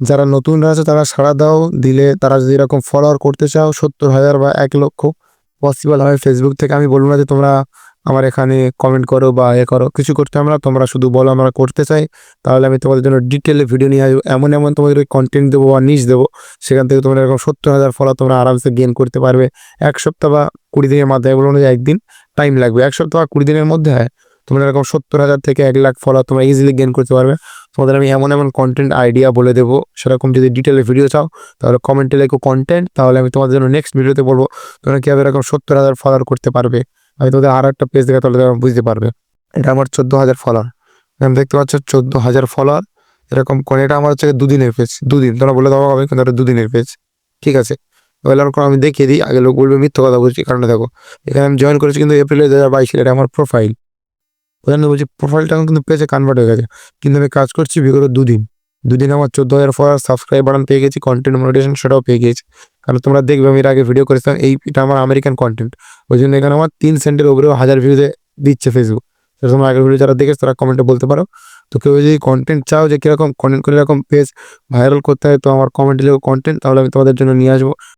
যারা নতুনরা আছে তারা সাড়া দাও, দিলে তারা যদি এরকম ফলোয়ার করতে চাও 70,000 বা 1,00,000 পসিবল হয় ফেসবুক থেকে। আমি বলবো না যে তোমরা আমার এখানে কমেন্ট করো বা করো, কিছু করতে হবে না। তোমরা শুধু বলো আমরা করতে চাই, তাহলে আমি তোমাদের জন্য ডিটেলে ভিডিও নিয়ে আসবো। এমন এমন তোমাদের কন্টেন্ট দেবো বা নিচ দেবো, সেখান থেকে তোমরা এরকম 70,000 ফলোয়ার তোমরা আরামসে গেইন করতে পারবে 1 সপ্তাহ বা 20 দিনের মাথায়। বলবো না যে একদিন টাইম লাগবে, 1 সপ্তাহ বা 20 দিনের মধ্যে তোমরা এরকম 70,000 থেকে 1,00,000 ফলোয়ার তোমরা ইজিলি গেইন করতে পারবে। তোমাদের আমি এমন এমন কন্টেন্ট আইডিয়া বলে দেবো, সেরকম যদি ডিটেলে ভিডিও চাও তাহলে কমেন্টে লেখো কন্টেন্ট, তাহলে আমি তোমাদের জন্য নেক্সট ভিডিওতে বলবো তোমরা কীভাবে এরকম 70,000 ফলোয়ার করতে পারবে। আমি তোদের আর একটা পেজ দেখে তাহলে তোমরা বুঝতে পারবে। এটা আমার 14,000 ফলোয়ার, এখানে দেখতে পাচ্ছ 14,000 ফলোয়ার এরকম করে। এটা আমার হচ্ছে 2 দিনের পেজ, 2 দিন তোমরা বলে দেওয়া হবে, কিন্তু এটা 2 দিনের পেজ, ঠিক আছে। এবার আমি দেখিয়ে দিই, আগে লোক বলবে মিথ্যা কথা বলছি, কারণে দেখো এখানে আমি জয়েন করেছি কিন্তু এপ্রিল 2022, এটা আমার প্রোফাইল। ওই জন্য বলছি প্রোফাইলটা এখন কিন্তু পেজে কনভার্ট হয়ে গেছে, কিন্তু আমি কাজ করছি বিগত 2 দিন। 2 দিন আমার 14,000 ফলোয়ার, সাবস্ক্রাইব বাটন পেয়ে গেছি, কন্টেন্ট মনিটাইজেশন সেটাও পেয়ে গেছি। কারণ তোমরা দেখবে আমি এর আগে ভিডিও করেছিলাম, এটা আমার আমেরিকান কন্টেন্ট, ওই জন্য এখানে আমার 3 সেন্টের উপরেও 1000 ভিউতে দিচ্ছে ফেসবুক। তোমরা আগের ভিডিও যারা দেখেছো তারা কমেন্টে বলতে পারো। তো কেউ যদি কন্টেন্ট চাও যে কিরকম কন্টেন্ট করে এরকম পেজ ভাইরাল করতে হয়, তো আমার কমেন্টে লেখো কন্টেন্ট, তাহলে আমি তোমাদের জন্য নিয়ে আসবো।